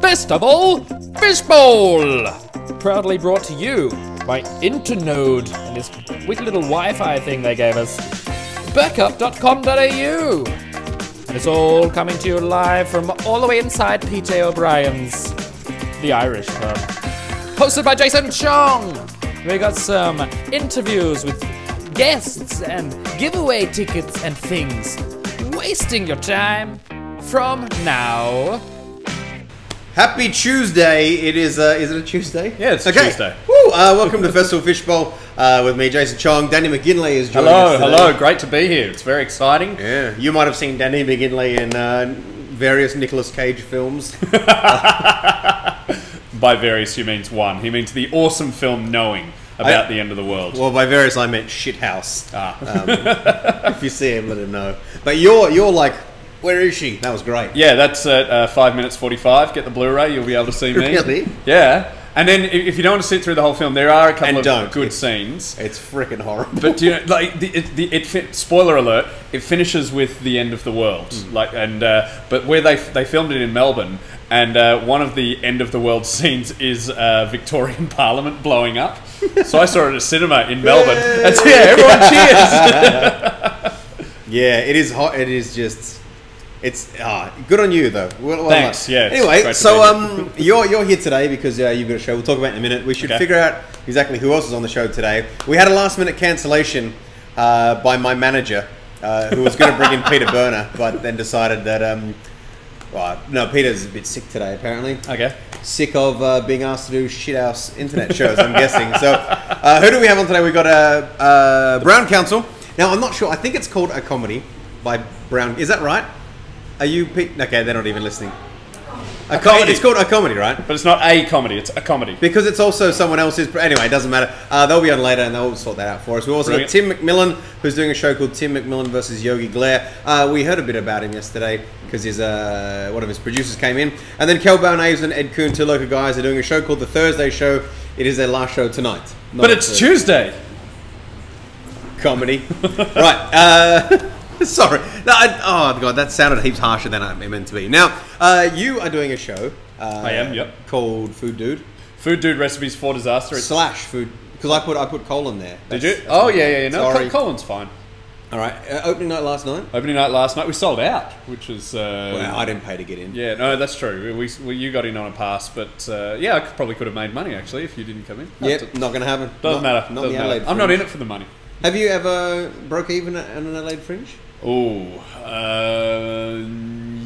Festival Fishbowl! Proudly brought to you by Internode and this wicked little Wi-Fi thing they gave us. Backup.com.au. And it's all coming to you live from all the way inside PJ O'Brien's, the Irish pub. Hosted by Jason Chong. We got some interviews with guests and giveaway tickets and things. Wasting your time from now. Happy Tuesday! It is it a Tuesday? Yeah, it's Tuesday. Woo! Welcome to Festival Fishbowl with me, Jason Chong. Danny McGinlay is joining us today. Hello, great to be here. It's very exciting. Yeah, you might have seen Danny McGinlay in various Nicolas Cage films. By various, he means one. He means the awesome film Knowing about the end of the world. Well, by various, I meant Shithouse. If you see him, let him know. But you're like, where is she? That was great. Yeah, that's at 5 minutes 45. Get the Blu-ray, you'll be able to see me. Really? Yeah. And then, if you don't want to sit through the whole film, there are a couple of good scenes. It's freaking horrible. But you know, like spoiler alert, it finishes with the end of the world. But where they filmed it in Melbourne, and one of the end of the world scenes is Victorian Parliament blowing up. So I saw it at a cinema in Melbourne. And so, yeah, everyone cheers. Yeah, it is hot. It is just. It's good on you though. Well, thanks. Yeah. Anyway, so you're here today because you've got a show. We'll talk about it in a minute. We should figure out exactly who else is on the show today. We had a last minute cancellation by my manager, who was going to bring in Peter Berner, but then decided that no, Peter's a bit sick today apparently. Okay. Sick of being asked to do shithouse internet shows, I'm guessing. So who do we have on today? We got Brown Council. Now I'm not sure. I think it's called A Comedy by Brown. Is that right? Are you... Okay, they're not even listening. A comedy. It's called A Comedy, right? But it's not a comedy, it's a comedy. Because it's also someone else's... Anyway, it doesn't matter. They'll be on later and they'll sort that out for us. We also got Tim McMillan, who's doing a show called Tim McMillan versus Yogi Glare. We heard a bit about him yesterday because one of his producers came in. And then Kel Barnaves and Ed Kuhn, two local guys, are doing a show called The Thursday Show. It is their last show tonight. But it's Tuesday. Comedy. Right. Sorry. No, oh, God, that sounded heaps harsher than I meant to be. Now, you are doing a show. I am, yep. Called Food Dude. Food Dude Recipes for Disaster. Slash Food... Because I put colon there. Did you? Oh, yeah. No, colon's fine. All right. Opening night last night? Opening night last night. We sold out, which was... well, I didn't pay to get in. Yeah, no, that's true. You got in on a pass, but yeah, I probably could have made money, actually, if you didn't come in. Yep, not going to happen. Doesn't matter. Not the Adelaide Fringe. I'm not in it for the money. Have you ever broke even at an Adelaide Fringe? Oh,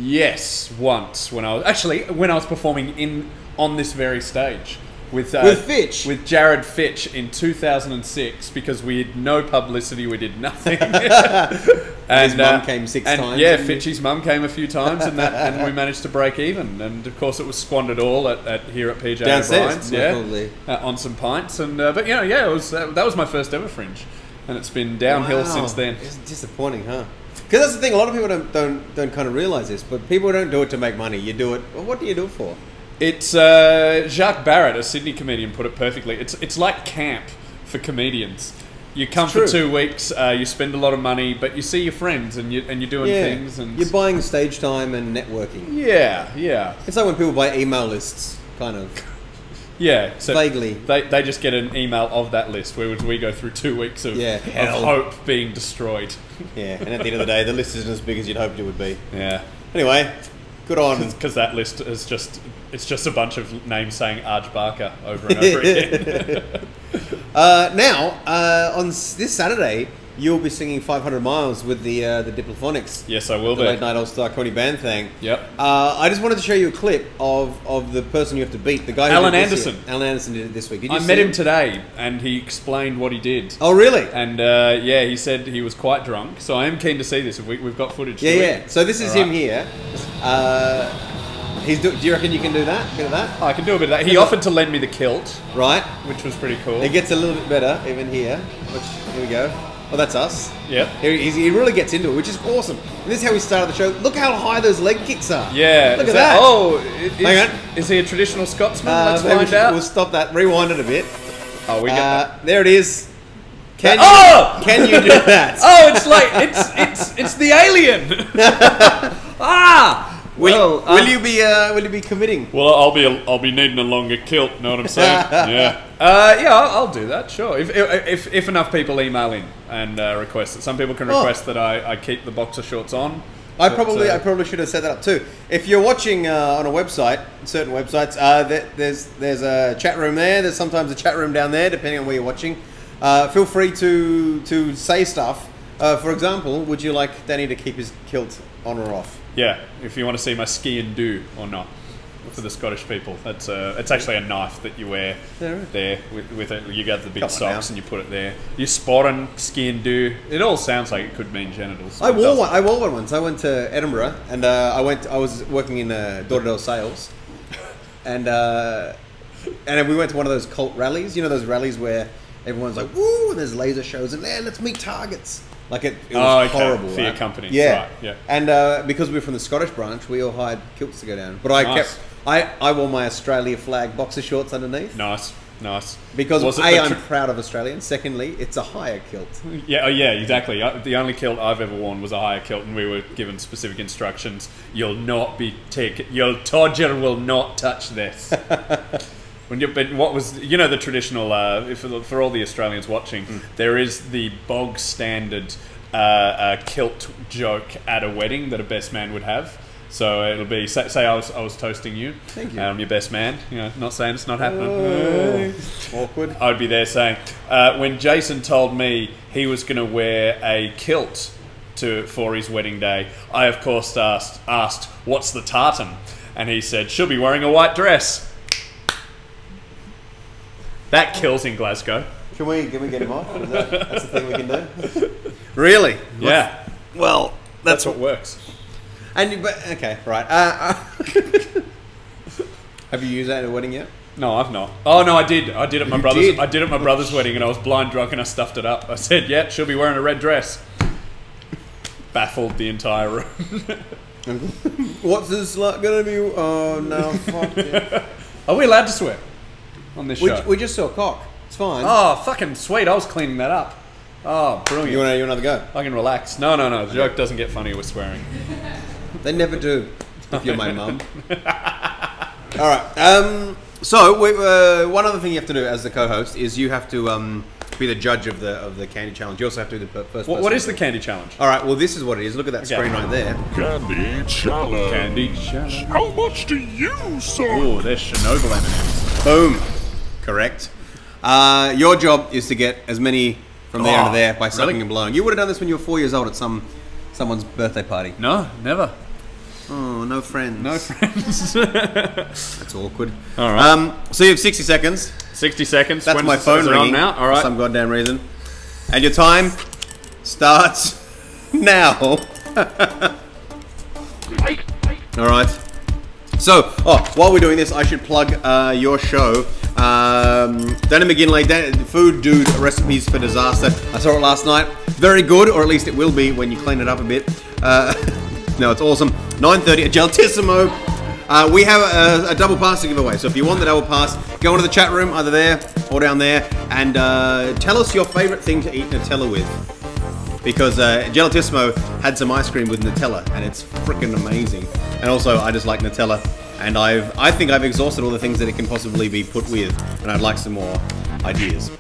yes, once when I was performing on this very stage with Fitch, with Jared Fitch in 2006 because we had no publicity, we did nothing. And his mum came six times. Yeah, Fitchy's mum came a few times, and we managed to break even. And of course, it was squandered all here at PJ O'Brien's, on some pints. And but it was that was my first ever Fringe. And it's been downhill since then. It's disappointing, huh? Because that's the thing. A lot of people don't kind of realize this, but people don't do it to make money. You do it. Well, what do you do it for? It's Jacques Barrett, a Sydney comedian, put it perfectly. It's like camp for comedians. You come for 2 weeks. You spend a lot of money, but you see your friends and you're doing things. And you're buying stage time and networking. Yeah. It's like when people buy email lists, kind of. Yeah, so vaguely. They just get an email of that list, whereas we go through 2 weeks of hope being destroyed. Yeah, and at the end of the day, the list isn't as big as you'd hoped it would be. Yeah. Anyway, good on. Because that list is just a bunch of names saying Arj Barker over and over again. Now, on this Saturday, you'll be singing 500 Miles with the Diplophonics. Yes, I will the Late Night All-Star Comedy Band thing. Yep. I just wanted to show you a clip of the person you have to beat. The guy Alan Anderson. Alan Anderson did it this week. Did you I met him today, and he explained what he did. Oh, really? And he said he was quite drunk. So I am keen to see this. We've got footage. Yeah. So this is him here. Do you reckon you can do that? A bit of that? Oh, I can do a bit of that. He offered to lend me the kilt. Right. Which was pretty cool. It gets a little bit better even here. Here we go. Oh, that's us. Yep. He really gets into it, which is awesome. And this is how we started the show. Look how high those leg kicks are. Yeah. Look at that. Oh, hang on. Is he a traditional Scotsman? Let's find out. We'll stop that. Rewind it a bit. Oh, we get that. There it is. Can you do that? Oh, it's like it's the alien. Will you be committing? Well, I'll be needing a longer kilt. Know what I'm saying? Yeah. I'll do that. Sure. If enough people email in and request it, some people can request that I keep the boxer shorts on. I probably should have set that up too. If you're watching on a website, certain websites, there's a chat room there. There's sometimes a chat room down there, depending on where you're watching. Feel free to say stuff. For example, would you like Danny to keep his kilt on or off? Yeah, if you want to see my ski and do or not. For the Scottish people, it's actually a knife that you wear there with it. You got the big socks and you put it there. You sporran, ski and do. It all sounds like it could mean genitals. I wore one once. I went to Edinburgh and I was working in door-to-door sales, and we went to one of those cult rallies. You know those rallies where everyone's like, "Woo!" and there's laser shows and let's meet targets. Like it was horrible. For your company, yeah, right, yeah. And because we're from the Scottish branch, we all hired kilts to go down. But I wore my Australia flag boxer shorts underneath. Nice. Because I'm proud of Australian. Secondly, it's a higher kilt. Yeah, exactly. The only kilt I've ever worn was a higher kilt, and we were given specific instructions. Your todger will not touch this. What was the traditional? For all the Australians watching, there is the bog standard kilt joke at a wedding that a best man would have. So it'll be say I was toasting you. Thank you. I'm your best man. Not saying it's not happening. Awkward. I'd be there saying, when Jason told me he was going to wear a kilt for his wedding day, I of course asked, "What's the tartan?" And he said, "She'll be wearing a white dress." That kills in Glasgow. Can we get him off? That's the thing we can do. Really? Yeah. Well, that's what works. Okay, right. Have you used that at a wedding yet? No, I've not. Oh no, I did. I did at my brother's. I did at my brother's wedding, and I was blind drunk, and I stuffed it up. I said, "Yeah, she'll be wearing a red dress." Baffled the entire room. What's this slut gonna be? Oh no, fuck it. Are we allowed to swear on this show? We just saw cock. It's fine. Oh, fucking sweet! I was cleaning that up. Oh, brilliant. You want another go? I can relax. No. The joke doesn't get funnier with swearing. They never do. If you're my mum. All right. So one other thing you have to do as the co-host is you have to be the judge of the candy challenge. You also have to do the first. What is the candy challenge? All right. Well, this is what it is. Look at that screen right there. Candy challenge. Candy challenge. How much do you suck? Oh, there's Chernobyl M&Ms. Boom. Correct. Your job is to get as many from there to there by sucking and blowing. You would have done this when you were 4 years old at someone's birthday party. No, never. Oh, no friends. No friends. That's awkward. All right. So you have 60 seconds. 60 seconds. That's my phone ringing now. All right. For some goddamn reason. And your time starts now. All right. So, while we're doing this, I should plug your show. Danny McGinlay, Food Dude Recipes for Disaster. I saw it last night. Very good, or at least it will be when you clean it up a bit. No, it's awesome. 9:30 at Geltissimo. We have a double pass to give away. So if you want the double pass, go into the chat room, either there or down there, and tell us your favourite thing to eat Nutella with. Because Geltissimo had some ice cream with Nutella, and it's freaking amazing. And also, I just like Nutella, and I think I've exhausted all the things that it can possibly be put with, and I'd like some more ideas.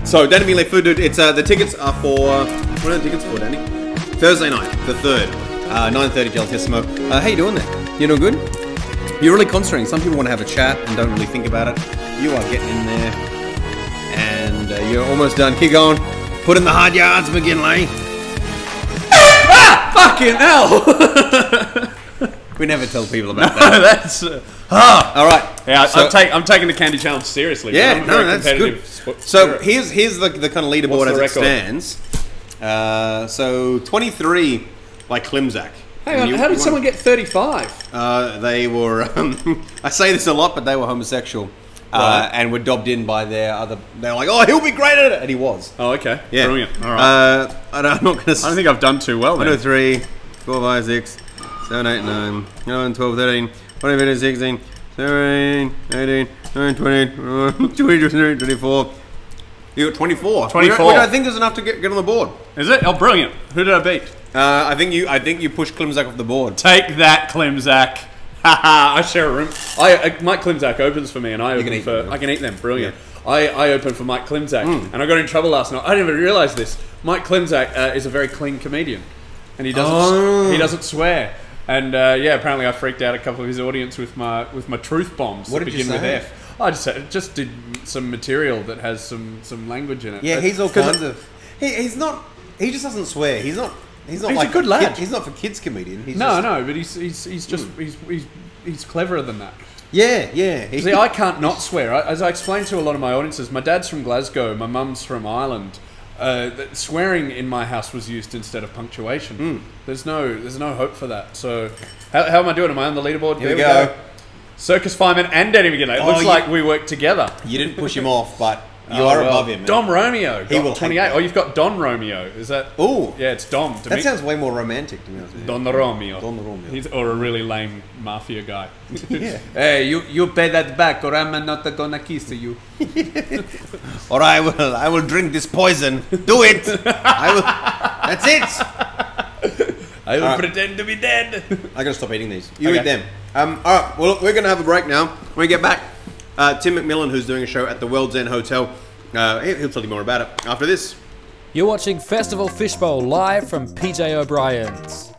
So, Danny McGinlay Food Dude, it's the tickets are for what are the tickets for, Danny? Thursday night, the 3rd, 9:30 Geltissimo. How you doing there? You doing good? You're really concentrating. Some people want to have a chat and don't really think about it. You are getting in there, and you're almost done. Keep going. Put in the hard yards, McGinlay. Fucking hell! We never tell people about that. That's all right. Yeah, so, I'm taking the candy challenge seriously. Yeah, no, that's good. So here's the kind of leaderboard as it stands. So 23 by Klimzak. Hang on, how did someone get 35? They were. I say this a lot, but they were homosexual. Right. And were dobbed in by their other. They're like, "Oh, he'll be great at it," and he was. Oh, okay. Yeah. Brilliant. All right. I'm not going to. I don't think I've done too well. 1, 2, 3, 4, 5, 6, 7, 8, 9, 11, 12, 13, 14, 15, 16, 17, 18, 19, 20, 22, 24. You got 24. 24. Which I think is enough to get on the board. Is it? Oh, brilliant. Who did I beat? I think you pushed Klimzak off the board. Take that, Klimzak. I share a room. Mike Klimzak opens for me, and I open eat for. them, I can eat them. Brilliant. I open for Mike Klimzak, and I got in trouble last night. I didn't even realise this. Mike Klimzak is a very clean comedian, and he doesn't swear. And yeah, apparently I freaked out a couple of his audience with my truth bombs. What that did you begin say? with F. I just did some material that has some language in it. Yeah, he's all kinds of. He's not. He just doesn't swear. He's not like a good lad. He's not for kids comedian. He's No, but he's cleverer than that. Yeah. See, I can't not swear. As I explained to a lot of my audiences, my dad's from Glasgow, my mum's from Ireland. Swearing in my house was used instead of punctuation. There's no hope for that. So, how am I doing? Am I on the leaderboard? Here we go. Circus Fireman and Danny McGinlay. It looks like we work together. You didn't push him off, but you are above him. Man. Dom Romeo. He will 28. Oh, you've got Don Romeo. Is that? Oh, yeah, it's Dom. That sounds way more romantic to me. Don Romeo. Don Romeo. Or a really lame mafia guy. Yeah. Hey, you pay that back, or I'm not gonna kiss you. Or I will drink this poison. Do it. I will. That's it. I will pretend to be dead. I gotta stop eating these. You eat them. All right. Well, look, we're gonna have a break now. When we get back, Tim McMillan, who's doing a show at the World's End Hotel, he'll tell you more about it after this. You're watching Festival Fishbowl live from PJ O'Brien's.